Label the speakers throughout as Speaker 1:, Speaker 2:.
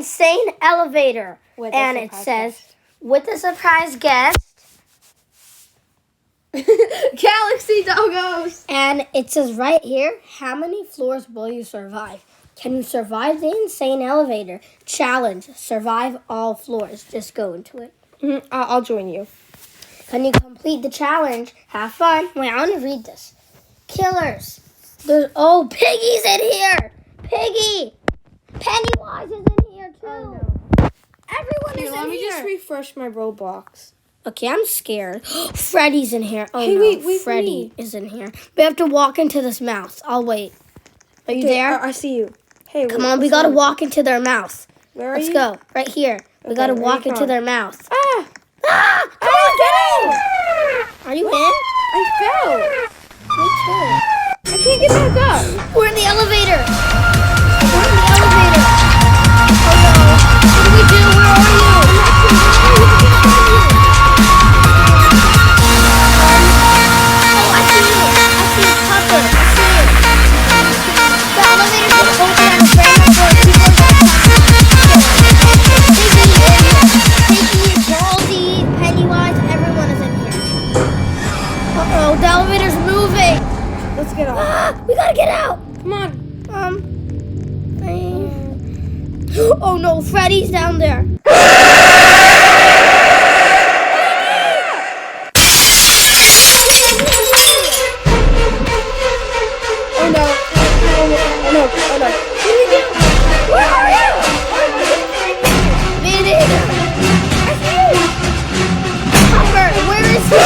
Speaker 1: insane elevator. And it says, with a surprise guest.
Speaker 2: Galaxy Doggos.
Speaker 1: And it says right here, how many floors will you survive? Can you survive the insane elevator? Challenge, survive all floors. Just go into it.
Speaker 2: I'll join you.
Speaker 1: Can you complete the challenge? Have fun. Wait, I want to read this. Killers. There's, Piggy's in here. Piggy. Pennywise is in here too.
Speaker 2: Oh, no.
Speaker 1: Everyone is in
Speaker 2: Let me
Speaker 1: here.
Speaker 2: just refresh my Roblox.
Speaker 1: Okay, I'm scared. Freddy's in here. Oh,
Speaker 2: Hey,
Speaker 1: no.
Speaker 2: wait
Speaker 1: Freddy is in here. We have to walk into this mouth. I'll wait. Are you there?
Speaker 2: I see you. Hey,
Speaker 1: Come on, we got to walk into their mouth.
Speaker 2: Where are
Speaker 1: Let's
Speaker 2: you?
Speaker 1: go. Right here. We got to walk into their mouth.
Speaker 2: Ah!
Speaker 1: Come on, get in! Are you in?
Speaker 2: I fell.
Speaker 1: Me too.
Speaker 2: I can't get back up.
Speaker 1: We're in the elevator. We're in the elevator. Oh no. What do we do? Where are you? Oh, I see you. I see you, Tucker. I see you. The elevator's gonna open at a random door. People are Piggy, Baldy, Pennywise, everyone is in here. Uh-oh, the elevator's moving.
Speaker 2: Let's get off.
Speaker 1: We gotta get out.
Speaker 2: Come on.
Speaker 1: Oh no, Freddy's down there.
Speaker 2: Oh no. Oh no. Oh no.
Speaker 1: Where are you? Me neither.
Speaker 2: I see you.
Speaker 1: Tucker, where is he?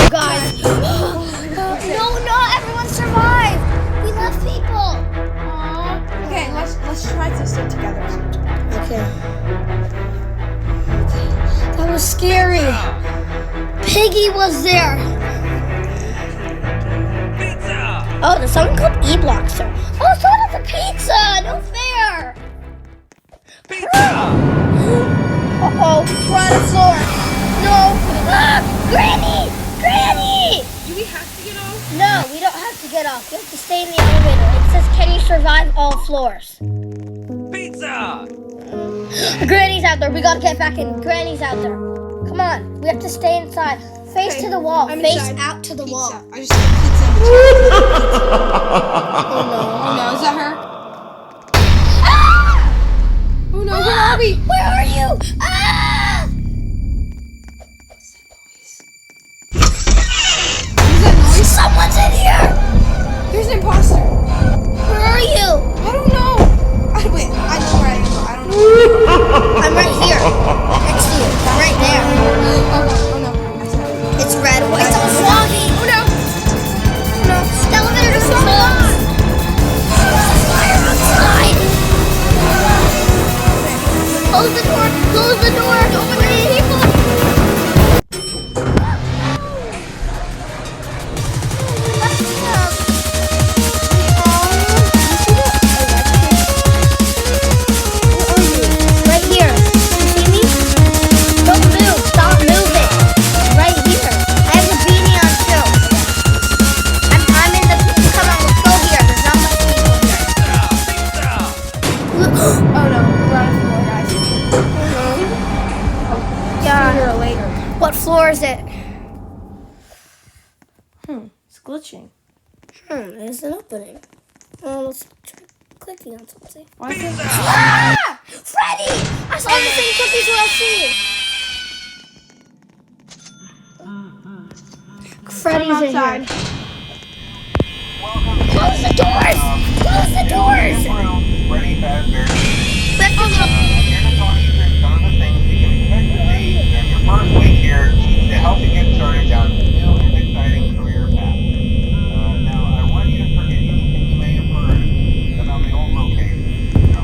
Speaker 1: Guys. No, everyone survived. We left people.
Speaker 2: Okay, let's try to stay together.
Speaker 1: Okay. That was scary. Piggy was there.
Speaker 3: Pizza!
Speaker 1: Oh, there's something called E-Block, sir. Oh, someone has a pizza. No fair.
Speaker 3: Pizza!
Speaker 1: Uh-oh, we're on the floor. No. Granny! Granny!
Speaker 2: Do we have to get off?
Speaker 1: No, we don't have to get off. We have to stay in the elevator. It says, can you survive all floors?
Speaker 3: Pizza!
Speaker 1: Granny's out there. We gotta get back in. Granny's out there. Come on. We have to stay inside. Face
Speaker 2: Okay,
Speaker 1: to the wall.
Speaker 2: I'm
Speaker 1: Face
Speaker 2: inside.
Speaker 1: out to the wall.
Speaker 2: I just said pizza. Oh no, is that her?
Speaker 1: Ah!
Speaker 2: Oh no, where are we?
Speaker 1: Where are you? Ah!
Speaker 2: Is that noise?
Speaker 1: Someone's in here.
Speaker 2: There's an imposter.
Speaker 1: Where are you?
Speaker 2: I don't know. Wait, I know where I am. I don't know.
Speaker 1: I'm right here. Next to you. I'm right there.
Speaker 2: Oh no. I said it.
Speaker 1: It's red. White. It's foggy.
Speaker 2: Oh no.
Speaker 1: No. The elevator is closed. Fire outside. Close the door. Close the door. Open the people. Right here. You see me? Don't move. Stop moving. Right here. I have a beanie on too. I'm in the. Come on, let's go here. There's not much people here.
Speaker 2: Oh no, we're on the floor, guys.
Speaker 1: Yeah.
Speaker 2: Sooner or later.
Speaker 1: What floor is it?
Speaker 2: It's glitching.
Speaker 1: There's an opening. Let's try clicking on something.
Speaker 2: Why is it?
Speaker 1: Ah! Freddy! I saw the same cookies we'll see. Freddy's in here. Close the doors! Close the doors!
Speaker 3: Freddy Fazbear.
Speaker 1: Let's go.
Speaker 3: I'm here to talk you through some of the things you can expect to see in your first week here to help you get started down a new and exciting career path. Now, I want you to forget anything you may have heard about the old location. No.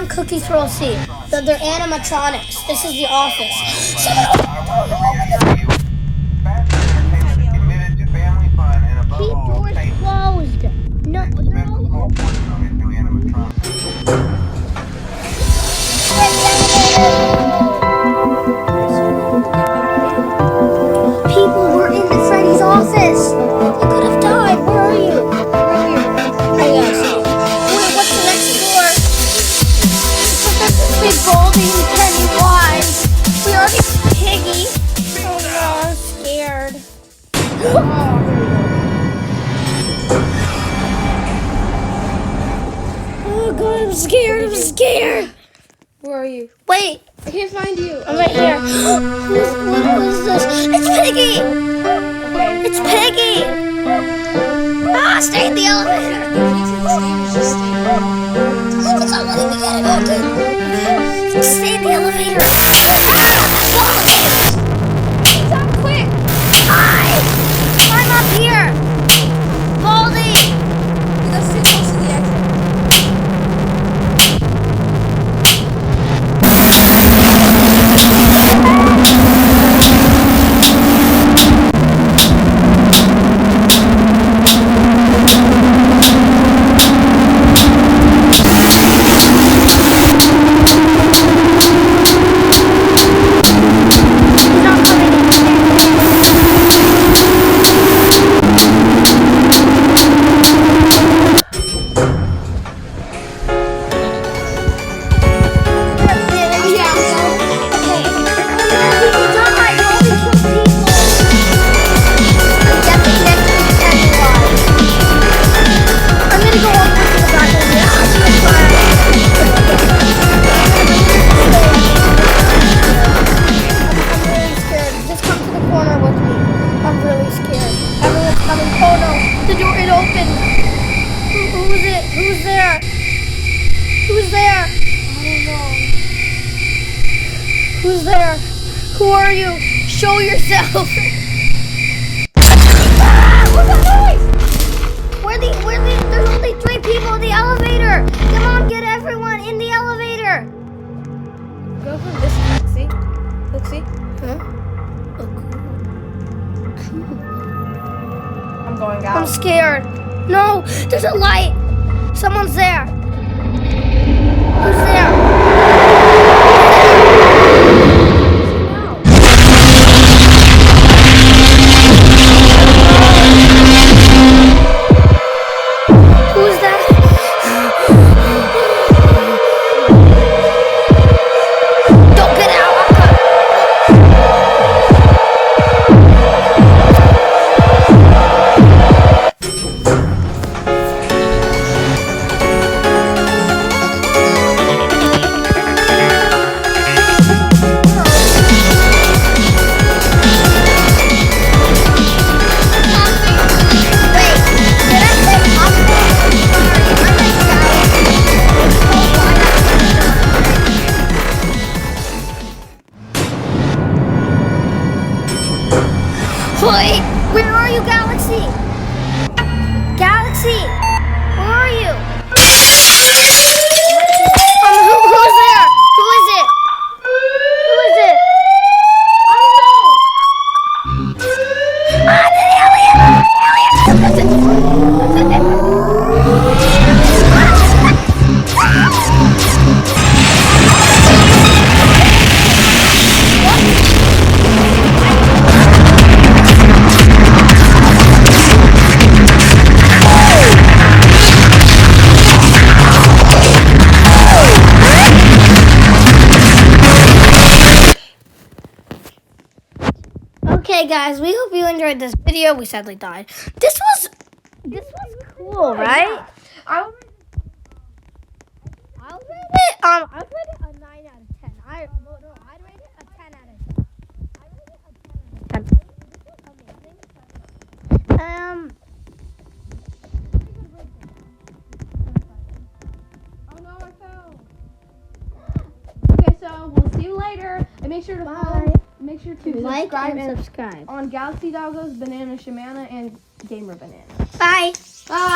Speaker 1: on Cookie Thrill C. They're animatronics. This is the office.
Speaker 3: I want to reassure you, Fast Entertainment is committed to family fun and above
Speaker 1: Keep
Speaker 3: all,
Speaker 1: doors
Speaker 3: safety.
Speaker 1: closed. No,
Speaker 3: Expect
Speaker 1: they're
Speaker 3: a small portion of it to animatronics.
Speaker 1: People were in the Freddy's office. You could have died. Where are you?
Speaker 2: Right here.
Speaker 1: I gotta see. Wait, what's the next door? Big Baldy and Pennywise. We already Piggy. Oh no, I'm scared. Oh god, I'm scared. I'm scared.
Speaker 2: Where are you?
Speaker 1: Wait,
Speaker 2: I can't find you.
Speaker 1: I'm right here. What is this? It's Piggy.
Speaker 2: Okay.
Speaker 1: It's Piggy. Ah, stay in the elevator. It's not letting me get it open. Stay in the elevator. Ah,
Speaker 2: Stop quick.
Speaker 1: hi. I'm up here. Baldy.
Speaker 2: Let's sit close to the exit.
Speaker 1: He's not coming in. Who's there? Who's there? Who's there? Who are you? Show yourself. Ah, what's that noise? There's only 3 people in the elevator. Come on, get everyone in the elevator.
Speaker 2: Go for this. See? Look, see?
Speaker 1: Huh?
Speaker 2: I'm going
Speaker 1: I'm
Speaker 2: out.
Speaker 1: scared. No, there's a light. Someone's there. Who's there? Who's that? Don't get out. Wait, where are you, Galaxy? Galaxy, where are you? Who is there? Who is it? Who is it? Ah, the alien! Okay, guys, we hope you enjoyed this video. We sadly died. This was cool, right?
Speaker 2: I'll
Speaker 1: I'll rate it. I'd rate it a 9 out of 10. I'd rate it a 10 out of 10. I'd rate it a 10 out of 10. Amazing.
Speaker 2: Oh no, I fell. Okay, so we'll see you later. And make sure to follow. Make sure to
Speaker 1: Like
Speaker 2: subscribe
Speaker 1: and subscribe.
Speaker 2: on Galaxy Doggos, Banana Shamana, and Gamer Banana.
Speaker 1: Bye.
Speaker 2: Bye.